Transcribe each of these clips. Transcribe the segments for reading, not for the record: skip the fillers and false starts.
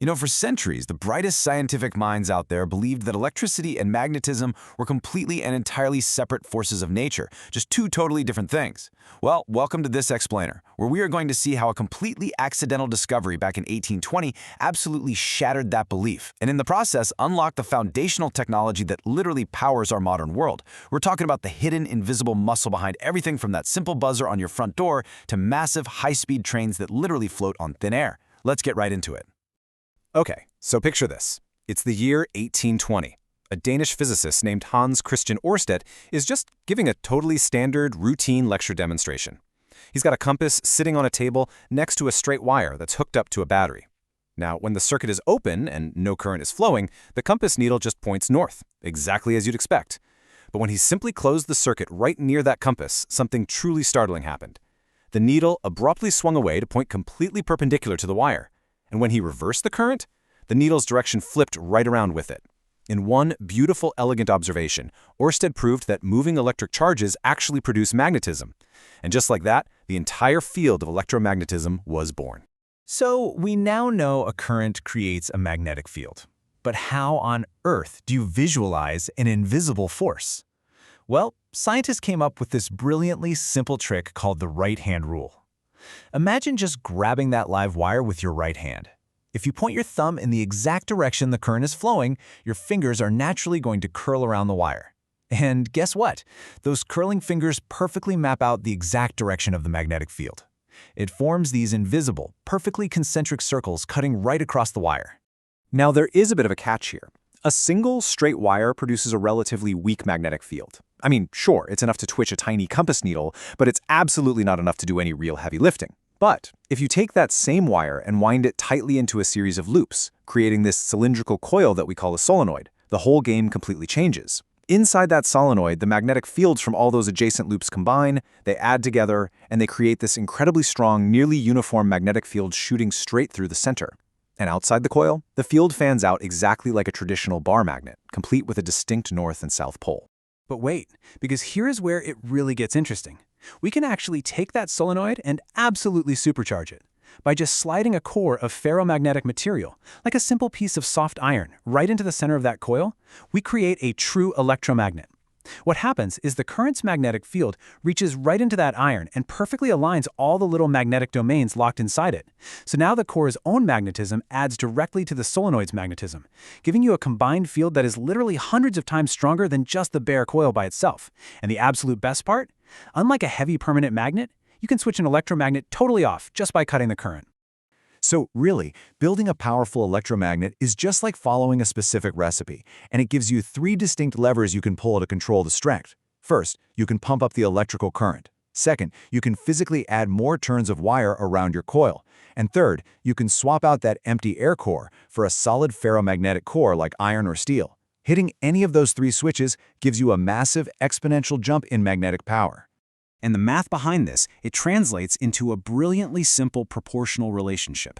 For centuries, the brightest scientific minds out there believed that electricity and magnetism were completely and entirely separate forces of nature, just two totally different things. Well, welcome to this explainer, where we are going to see how a completely accidental discovery back in 1820 absolutely shattered that belief, and in the process unlocked the foundational technology that literally powers our modern world. We're talking about the hidden, invisible muscle behind everything from that simple buzzer on your front door to massive, high-speed trains that literally float on thin air. Let's get right into it. Okay, so picture this. It's the year 1820. A Danish physicist named Hans Christian Oersted is just giving a totally standard, routine lecture demonstration. He's got a compass sitting on a table next to a straight wire that's hooked up to a battery. Now, when the circuit is open and no current is flowing, the compass needle just points north, exactly as you'd expect. But when he simply closed the circuit right near that compass, something truly startling happened. The needle abruptly swung away to point completely perpendicular to the wire. And when he reversed the current, the needle's direction flipped right around with it. In one beautiful, elegant observation, Oersted proved that moving electric charges actually produce magnetism. And just like that, the entire field of electromagnetism was born. So we now know a current creates a magnetic field. But how on earth do you visualize an invisible force? Well, scientists came up with this brilliantly simple trick called the right-hand rule. Imagine just grabbing that live wire with your right hand. If you point your thumb in the exact direction the current is flowing, your fingers are naturally going to curl around the wire. And guess what? Those curling fingers perfectly map out the exact direction of the magnetic field. It forms these invisible, perfectly concentric circles cutting right across the wire. Now, there is a bit of a catch here. A single straight wire produces a relatively weak magnetic field. I mean, sure, it's enough to twitch a tiny compass needle, but it's absolutely not enough to do any real heavy lifting. But if you take that same wire and wind it tightly into a series of loops, creating this cylindrical coil that we call a solenoid, the whole game completely changes. Inside that solenoid, the magnetic fields from all those adjacent loops combine, they add together, and they create this incredibly strong, nearly uniform magnetic field shooting straight through the center. And outside the coil, the field fans out exactly like a traditional bar magnet, complete with a distinct north and south pole. But wait, because here is where it really gets interesting. We can actually take that solenoid and absolutely supercharge it. By just sliding a core of ferromagnetic material, like a simple piece of soft iron, right into the center of that coil, we create a true electromagnet. What happens is the current's magnetic field reaches right into that iron and perfectly aligns all the little magnetic domains locked inside it. So now the core's own magnetism adds directly to the solenoid's magnetism, giving you a combined field that is literally hundreds of times stronger than just the bare coil by itself. And the absolute best part? Unlike a heavy permanent magnet, you can switch an electromagnet totally off just by cutting the current. So really, building a powerful electromagnet is just like following a specific recipe, and it gives you three distinct levers you can pull to control the strength. First, you can pump up the electrical current. Second, you can physically add more turns of wire around your coil. And third, you can swap out that empty air core for a solid ferromagnetic core like iron or steel. Hitting any of those three switches gives you a massive exponential jump in magnetic power. And the math behind this, it translates into a brilliantly simple proportional relationship.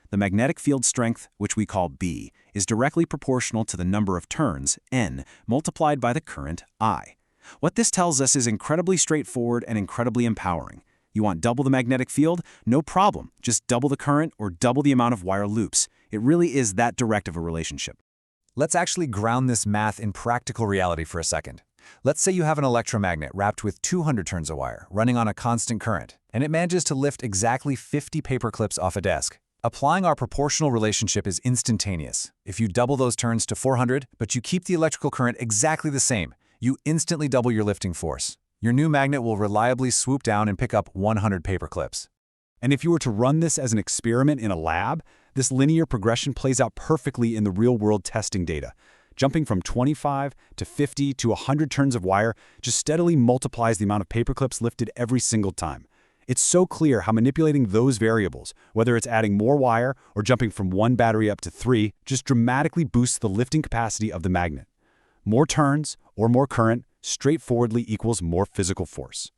The magnetic field strength, which we call B, is directly proportional to the number of turns, N, multiplied by the current, I. What this tells us is incredibly straightforward and incredibly empowering. You want double the magnetic field? No problem. Just double the current or double the amount of wire loops. It really is that direct of a relationship. Let's actually ground this math in practical reality for a second. Let's say you have an electromagnet wrapped with 200 turns of wire running on a constant current, and it manages to lift exactly 50 paper clips off a desk. Applying our proportional relationship is instantaneous. If you double those turns to 400, but you keep the electrical current exactly the same, you instantly double your lifting force. Your new magnet will reliably swoop down and pick up 100 paper clips. And if you were to run this as an experiment in a lab, this linear progression plays out perfectly in the real-world testing data. Jumping from 25 to 50 to 100 turns of wire just steadily multiplies the amount of paper clips lifted every single time. It's so clear how manipulating those variables, whether it's adding more wire or jumping from one battery up to 3, just dramatically boosts the lifting capacity of the magnet. More turns or more current straightforwardly equals more physical force.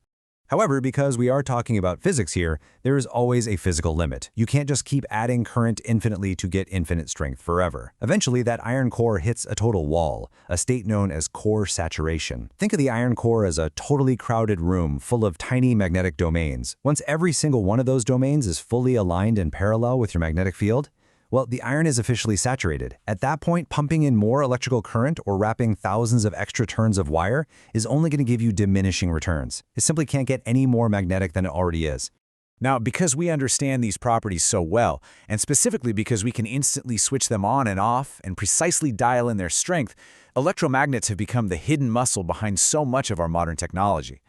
However, because we are talking about physics here, there is always a physical limit. You can't just keep adding current infinitely to get infinite strength forever. Eventually, that iron core hits a total wall, a state known as core saturation. Think of the iron core as a totally crowded room full of tiny magnetic domains. Once every single one of those domains is fully aligned and parallel with your magnetic field, Well, the iron is officially saturated. At that point, pumping in more electrical current or wrapping thousands of extra turns of wire is only going to give you diminishing returns. It simply can't get any more magnetic than it already is. Now, because we understand these properties so well, and specifically because we can instantly switch them on and off and precisely dial in their strength, electromagnets have become the hidden muscle behind so much of our modern technology.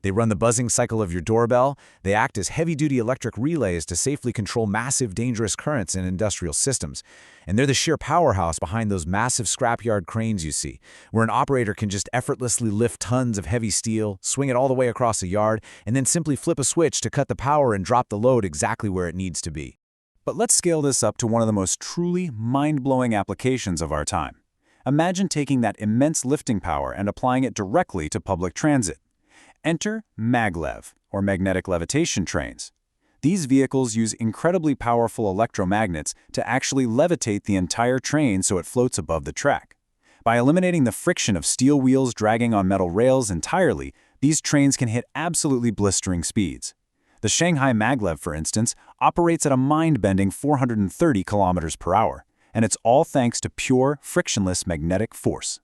They run the buzzing cycle of your doorbell, they act as heavy-duty electric relays to safely control massive, dangerous currents in industrial systems. And they're the sheer powerhouse behind those massive scrapyard cranes you see, where an operator can just effortlessly lift tons of heavy steel, swing it all the way across a yard, and then simply flip a switch to cut the power and drop the load exactly where it needs to be. But let's scale this up to one of the most truly mind-blowing applications of our time. Imagine taking that immense lifting power and applying it directly to public transit. Enter maglev, or magnetic levitation trains. These vehicles use incredibly powerful electromagnets to actually levitate the entire train so it floats above the track. By eliminating the friction of steel wheels dragging on metal rails entirely, these trains can hit absolutely blistering speeds. The Shanghai maglev, for instance, operates at a mind-bending 430 kilometers per hour, and it's all thanks to pure, frictionless magnetic force.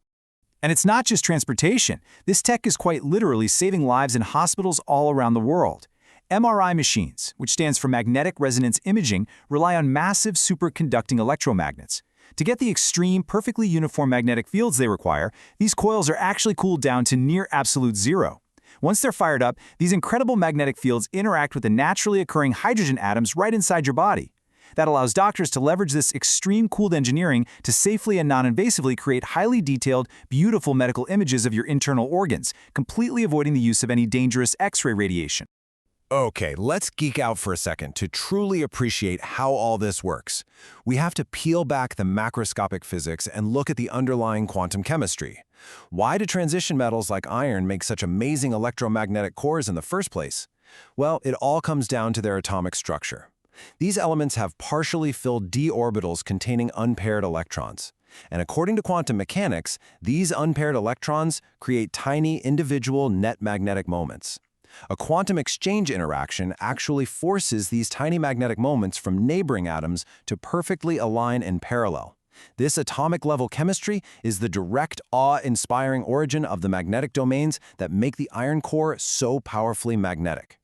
And it's not just transportation. This tech is quite literally saving lives in hospitals all around the world. MRI machines, which stands for magnetic resonance imaging, rely on massive superconducting electromagnets. To get the extreme, perfectly uniform magnetic fields they require, these coils are actually cooled down to near absolute zero. Once they're fired up, these incredible magnetic fields interact with the naturally occurring hydrogen atoms right inside your body. That allows doctors to leverage this extreme cooled engineering to safely and non-invasively create highly detailed, beautiful medical images of your internal organs, completely avoiding the use of any dangerous X-ray radiation. Okay, let's geek out for a second to truly appreciate how all this works. We have to peel back the macroscopic physics and look at the underlying quantum chemistry. Why do transition metals like iron make such amazing electromagnetic cores in the first place? Well, it all comes down to their atomic structure. These elements have partially filled d orbitals containing unpaired electrons. And according to quantum mechanics, these unpaired electrons create tiny individual net magnetic moments. A quantum exchange interaction actually forces these tiny magnetic moments from neighboring atoms to perfectly align in parallel. This atomic-level chemistry is the direct, awe-inspiring origin of the magnetic domains that make the iron core so powerfully magnetic.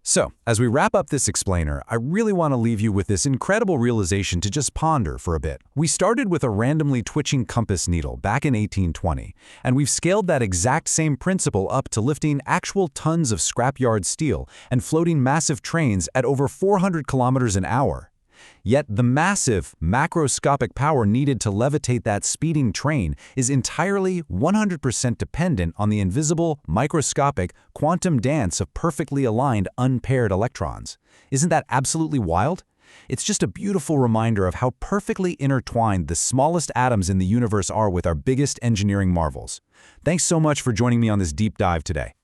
So, as we wrap up this explainer, I really want to leave you with this incredible realization to just ponder for a bit. We started with a randomly twitching compass needle back in 1820, and we've scaled that exact same principle up to lifting actual tons of scrapyard steel and floating massive trains at over 400 kilometers an hour. Yet the massive, macroscopic power needed to levitate that speeding train is entirely 100% dependent on the invisible, microscopic, quantum dance of perfectly aligned, unpaired electrons. Isn't that absolutely wild? It's just a beautiful reminder of how perfectly intertwined the smallest atoms in the universe are with our biggest engineering marvels. Thanks so much for joining me on this deep dive today.